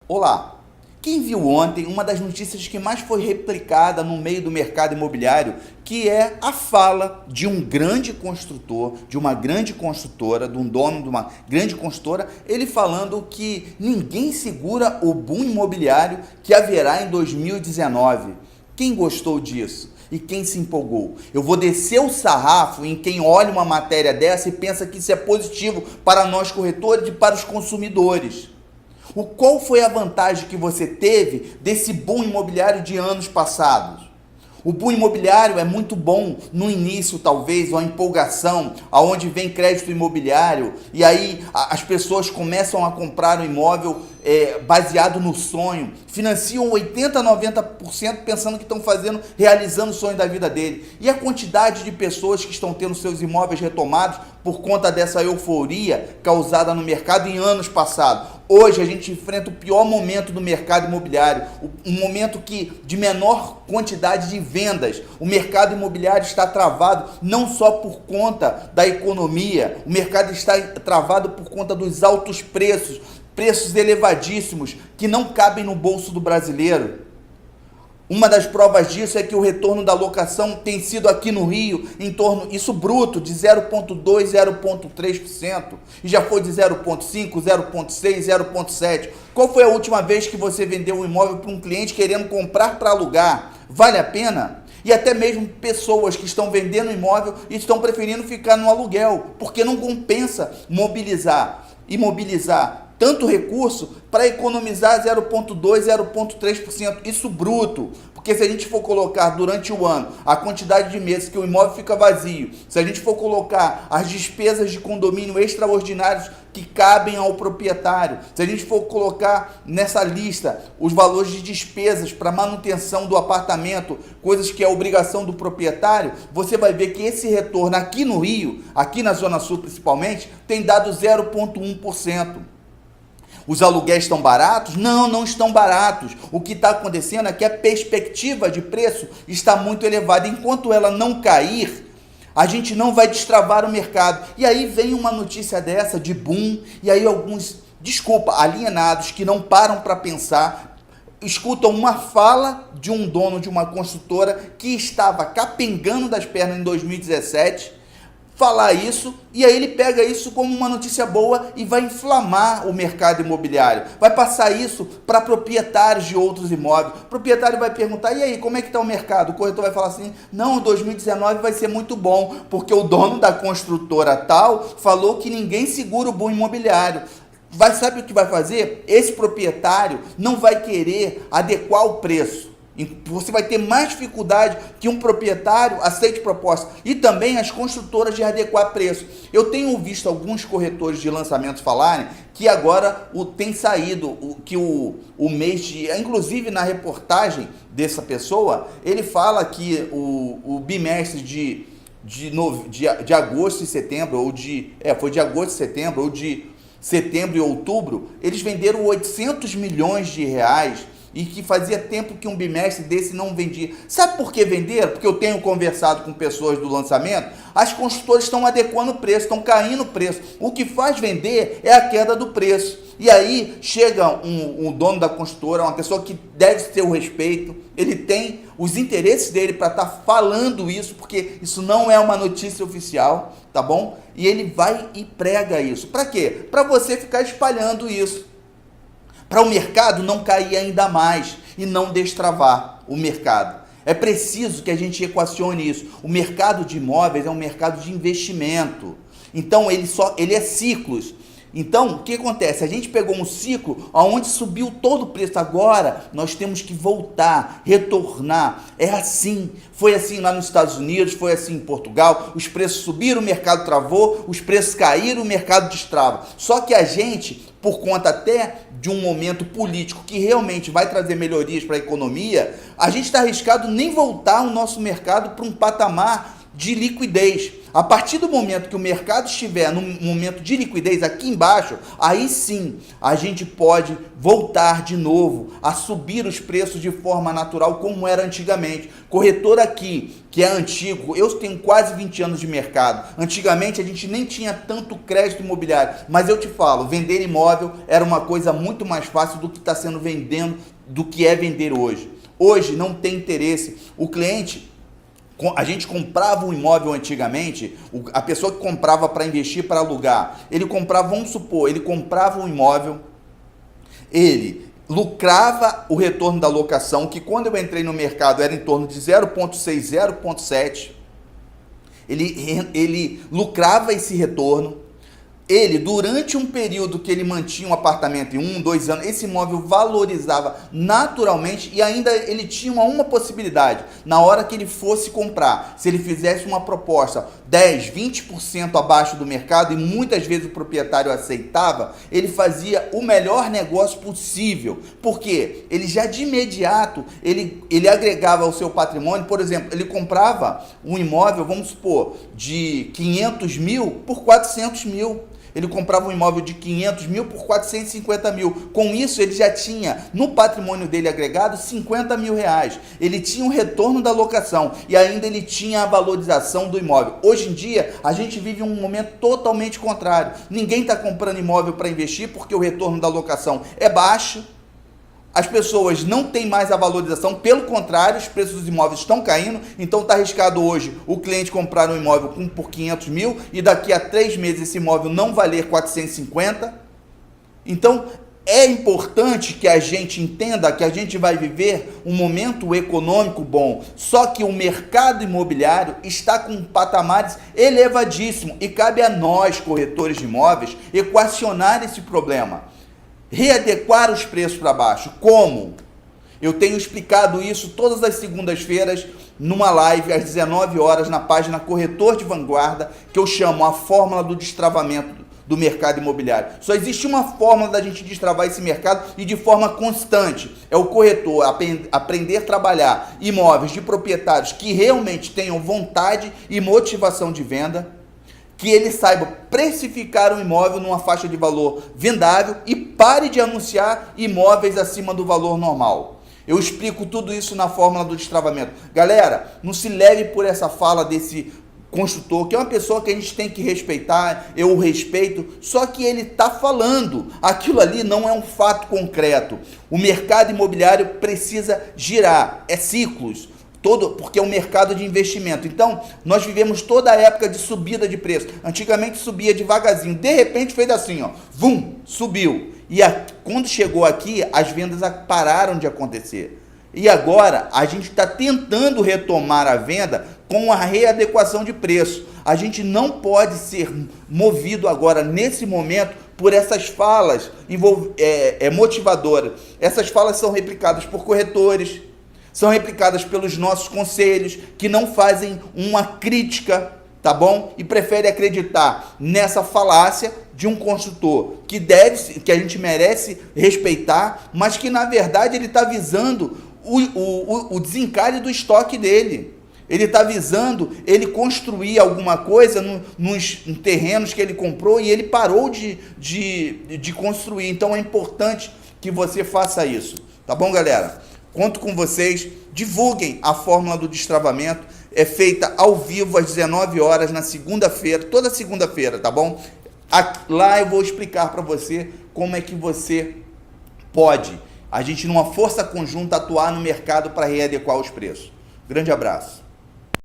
Olá! Quem viu ontem uma das notícias que mais foi replicada no meio do mercado imobiliário, que é a fala de um grande construtor, de uma grande construtora, de um dono de uma grande construtora, ele falando que ninguém segura o boom imobiliário que haverá em 2019. Quem gostou disso? E quem se empolgou? Eu vou descer o sarrafo em quem olha uma matéria dessa e pensa que isso é positivo para nós corretores e para os consumidores. Qual foi a vantagem que você teve desse boom imobiliário de anos passados? O boom imobiliário é muito bom no início, talvez, uma empolgação, aonde vem crédito imobiliário, e aí as pessoas começam a comprar um imóvel baseado no sonho, financiam 80%, 90% pensando que estão realizando o sonho da vida dele. E a quantidade de pessoas que estão tendo seus imóveis retomados por conta dessa euforia causada no mercado em anos passados. Hoje a gente enfrenta o pior momento do mercado imobiliário, um momento de menor quantidade de vendas. O mercado imobiliário está travado não só por conta da economia, o mercado está travado por conta dos altos preços, preços elevadíssimos que não cabem no bolso do brasileiro. Uma das provas disso é que o retorno da locação tem sido aqui no Rio em torno, isso bruto, de 0,2%, 0,3%, e já foi de 0,5%, 0,6%, 0,7%. Qual foi a última vez que você vendeu um imóvel para um cliente querendo comprar para alugar? Vale a pena? E até mesmo pessoas que estão vendendo imóvel e estão preferindo ficar no aluguel, porque não compensa imobilizar tanto recurso para economizar 0,2%, 0,3%, isso bruto. Porque se a gente for colocar durante o ano a quantidade de meses que o imóvel fica vazio, se a gente for colocar as despesas de condomínio extraordinários que cabem ao proprietário, se a gente for colocar nessa lista os valores de despesas para manutenção do apartamento, coisas que é obrigação do proprietário, você vai ver que esse retorno aqui no Rio, aqui na Zona Sul principalmente, tem dado 0,1%. Os aluguéis estão baratos? Não, não estão baratos. O que está acontecendo é que a perspectiva de preço está muito elevada. Enquanto ela não cair, a gente não vai destravar o mercado. E aí vem uma notícia dessa de boom, e aí alguns, alienados que não param para pensar, escutam uma fala de um dono de uma construtora que estava capengando das pernas em 2017, falar isso, e aí ele pega isso como uma notícia boa e vai inflamar o mercado imobiliário, vai passar isso para proprietários de outros imóveis. O proprietário vai perguntar: e aí, como é que está o mercado? O corretor vai falar assim: não, 2019 vai ser muito bom, porque o dono da construtora tal falou que ninguém segura o boom imobiliário. Sabe o que vai fazer? Esse proprietário não vai querer adequar o preço. Você vai ter mais dificuldade que um proprietário aceite proposta. E também as construtoras de adequar preço. Eu tenho visto alguns corretores de lançamentos falarem que agora tem saído, que o mês de... Inclusive na reportagem dessa pessoa, ele fala que o bimestre de agosto e setembro, foi de agosto e setembro, ou de setembro e outubro, eles venderam 800 milhões de reais, e que fazia tempo que um bimestre desse não vendia. Sabe por que venderam? Porque eu tenho conversado com pessoas do lançamento, as construtoras estão adequando o preço, estão caindo o preço. O que faz vender é a queda do preço. E aí chega um dono da construtora, uma pessoa que deve ter o respeito, ele tem os interesses dele para estar falando isso, porque isso não é uma notícia oficial, tá bom? E ele vai e prega isso. Para quê? Para você ficar espalhando isso, para o mercado não cair ainda mais e não destravar o mercado. É preciso que a gente equacione isso. O mercado de imóveis é um mercado de investimento. Então ele é ciclos. Então, o que acontece? A gente pegou um ciclo onde subiu todo o preço. Agora, nós temos que voltar, retornar. É assim. Foi assim lá nos Estados Unidos, foi assim em Portugal. Os preços subiram, o mercado travou. Os preços caíram, o mercado destrava. Só que a gente, por conta até de um momento político que realmente vai trazer melhorias para a economia, a gente está arriscado nem voltar o nosso mercado para um patamar de liquidez. A partir do momento que o mercado estiver no momento de liquidez aqui embaixo, aí sim a gente pode voltar de novo a subir os preços de forma natural como era antigamente. Corretor aqui, que é antigo, eu tenho quase 20 anos de mercado. Antigamente a gente nem tinha tanto crédito imobiliário, mas eu te falo, vender imóvel era uma coisa muito mais fácil do que está sendo vendendo, do que é vender hoje. Hoje não tem interesse. O cliente... A gente comprava um imóvel antigamente, a pessoa que comprava para investir, para alugar, ele comprava, vamos supor, ele comprava um imóvel, ele lucrava o retorno da locação, que quando eu entrei no mercado era em torno de 0,6, 0,7, ele lucrava esse retorno. Ele, durante um período que ele mantinha um apartamento em 1, 2 anos, esse imóvel valorizava naturalmente e ainda ele tinha uma possibilidade. Na hora que ele fosse comprar, se ele fizesse uma proposta 10, 20% abaixo do mercado, e muitas vezes o proprietário aceitava, ele fazia o melhor negócio possível. Porque ele já de imediato, ele agregava ao seu patrimônio. Por exemplo, ele comprava um imóvel, vamos supor, de 500 mil por 400 mil. Ele comprava um imóvel de 500 mil por 450 mil. Com isso, ele já tinha no patrimônio dele agregado 50 mil reais. Ele tinha o retorno da locação e ainda ele tinha a valorização do imóvel. Hoje em dia, a gente vive um momento totalmente contrário. Ninguém está comprando imóvel para investir porque o retorno da locação é baixo. As pessoas não têm mais a valorização, pelo contrário, os preços dos imóveis estão caindo, então está arriscado hoje o cliente comprar um imóvel por 500 mil e daqui a 3 meses esse imóvel não valer 450. Então, é importante que a gente entenda que a gente vai viver um momento econômico bom, só que o mercado imobiliário está com patamares elevadíssimos e cabe a nós, corretores de imóveis, equacionar esse problema. Readequar os preços para baixo. Como? Eu tenho explicado isso todas as segundas-feiras numa live às 19 horas na página Corretor de Vanguarda, que eu chamo a fórmula do destravamento do mercado imobiliário. Só existe uma fórmula da gente destravar esse mercado e de forma constante. É o corretor aprender a trabalhar imóveis de proprietários que realmente tenham vontade e motivação de venda, que ele saiba precificar um imóvel numa faixa de valor vendável e pare de anunciar imóveis acima do valor normal. Eu explico tudo isso na fórmula do destravamento. Galera, não se leve por essa fala desse construtor, que é uma pessoa que a gente tem que respeitar, eu o respeito, só que ele está falando, aquilo ali não é um fato concreto. O mercado imobiliário precisa girar, é ciclos. Porque é um mercado de investimento. Então, nós vivemos toda a época de subida de preço. Antigamente subia devagarzinho, de repente fez assim, ó, vum, subiu. E quando chegou aqui, as vendas pararam de acontecer. E agora, a gente está tentando retomar a venda com a readequação de preço. A gente não pode ser movido agora, nesse momento, por essas falas motivadoras. Essas falas são replicadas por corretores, são replicadas pelos nossos conselhos, que não fazem uma crítica, tá bom? E preferem acreditar nessa falácia de um construtor que a gente merece respeitar, mas que na verdade ele está visando o desencalhe do estoque dele. Ele está visando ele construir alguma coisa nos terrenos que ele comprou e ele parou de construir. Então é importante que você faça isso, tá bom, galera? Conto com vocês, divulguem a fórmula do destravamento, é feita ao vivo às 19 horas na segunda-feira, toda segunda-feira, tá bom? Lá eu vou explicar para você como é que você pode, a gente numa força conjunta, atuar no mercado para readequar os preços. Grande abraço.